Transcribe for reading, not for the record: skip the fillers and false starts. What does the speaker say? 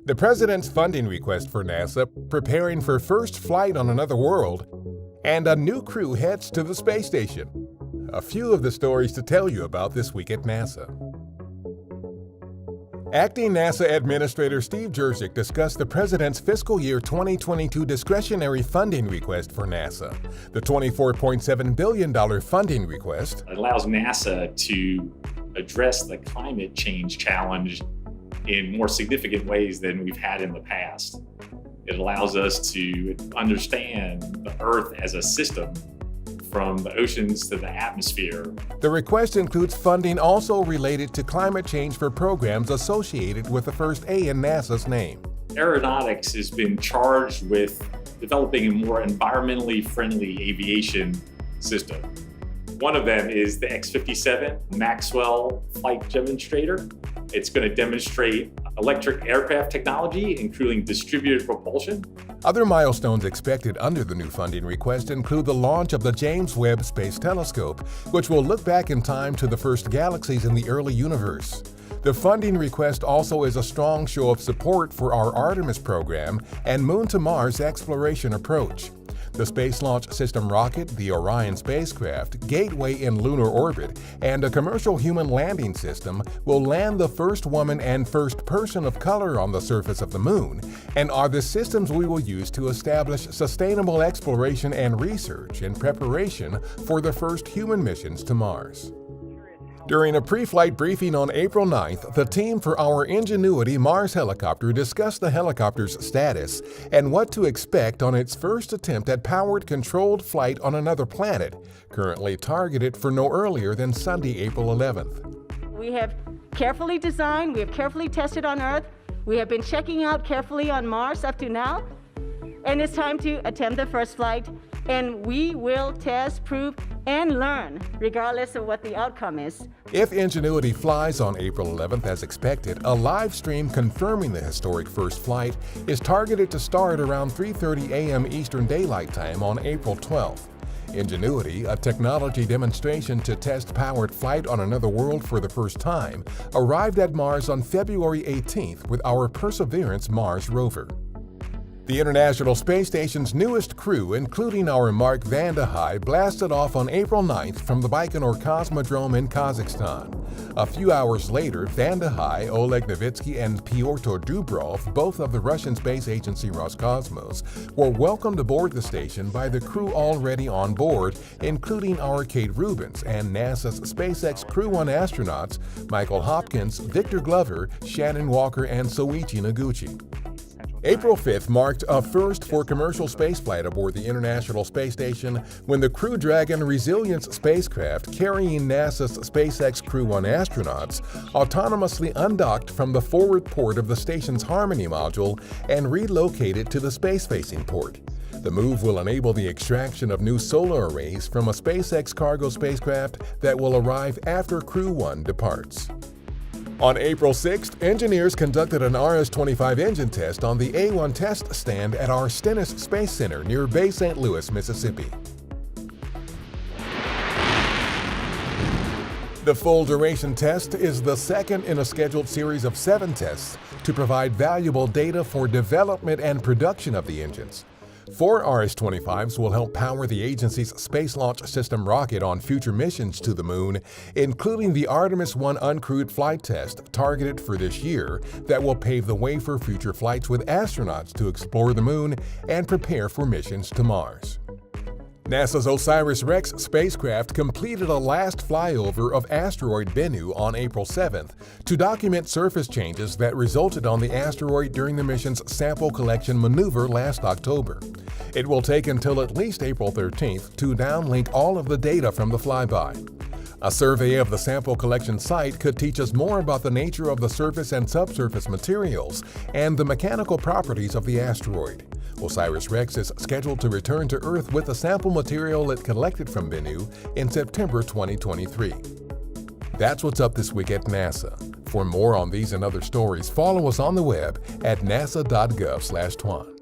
The president's funding request for NASA preparing for first flight on another world, and a new crew heads to the space station. A few of the stories to tell you about this week at NASA. Acting NASA Administrator Steve Jurczyk discussed the President's fiscal year 2022 discretionary funding request for NASA. The $24.7 billion funding request It allows NASA to address the climate change challenge in more significant ways than we've had in the past. It allows us to understand the Earth as a system, from the oceans to the atmosphere. The request includes funding also related to climate change for programs associated with the first A in NASA's name. Aeronautics has been charged with developing a more environmentally friendly aviation system. One of them is the X-57 Maxwell flight demonstrator. It's going to demonstrate electric aircraft technology, including distributed propulsion. Other milestones expected under the new funding request include the launch of the James Webb Space Telescope, which will look back in time to the first galaxies in the early universe. The funding request also is a strong show of support for our Artemis program and Moon to Mars exploration approach. The Space Launch System rocket, the Orion spacecraft, gateway in lunar orbit, and a commercial human landing system will land the first woman and first person of color on the surface of the Moon, and are the systems we will use to establish sustainable exploration and research in preparation for the first human missions to Mars. During a pre-flight briefing on April 9th, the team for our Ingenuity Mars helicopter discussed the helicopter's status and what to expect on its first attempt at powered controlled flight on another planet, currently targeted for no earlier than Sunday, April 11th. We have carefully designed, we have carefully tested on Earth, we have been checking out carefully on Mars up to now, and it's time to attempt the first flight, and we will test, prove, and learn, regardless of what the outcome is. If Ingenuity flies on April 11th as expected, a live stream confirming the historic first flight is targeted to start around 3:30 a.m. Eastern Daylight Time on April 12th. Ingenuity, a technology demonstration to test powered flight on another world for the first time, arrived at Mars on February 18th with our Perseverance Mars rover. The International Space Station's newest crew, including our Mark Vande Hei, blasted off on April 9th from the Baikonur Cosmodrome in Kazakhstan. A few hours later, Vande Hei, Oleg Novitsky, and Pyotr Dubrov, both of the Russian space agency Roscosmos, were welcomed aboard the station by the crew already on board, including our Kate Rubins and NASA's SpaceX Crew 1 astronauts Michael Hopkins, Victor Glover, Shannon Walker, and Soichi Noguchi. April 5th marked a first for commercial spaceflight aboard the International Space Station when the Crew Dragon Resilience spacecraft carrying NASA's SpaceX Crew 1 astronauts autonomously undocked from the forward port of the station's Harmony module and relocated to the space-facing port. The move will enable the extraction of new solar arrays from a SpaceX cargo spacecraft that will arrive after Crew 1 departs. On April 6th, engineers conducted an RS-25 engine test on the A-1 test stand at our Stennis Space Center near Bay St. Louis, Mississippi. The full-duration test is the second in a scheduled series of 7 tests to provide valuable data for development and production of the engines. 4 RS-25s will help power the agency's Space Launch System rocket on future missions to the Moon, including the Artemis 1 uncrewed flight test targeted for this year that will pave the way for future flights with astronauts to explore the Moon and prepare for missions to Mars. NASA's OSIRIS-REx spacecraft completed a last flyover of asteroid Bennu on April 7th to document surface changes that resulted on the asteroid during the mission's sample collection maneuver last October. It will take until at least April 13th to downlink all of the data from the flyby. A survey of the sample collection site could teach us more about the nature of the surface and subsurface materials and the mechanical properties of the asteroid. OSIRIS-REx is scheduled to return to Earth with the sample material it collected from Bennu in September 2023. That's what's up this week at NASA. For more on these and other stories, follow us on the web at nasa.gov/twan.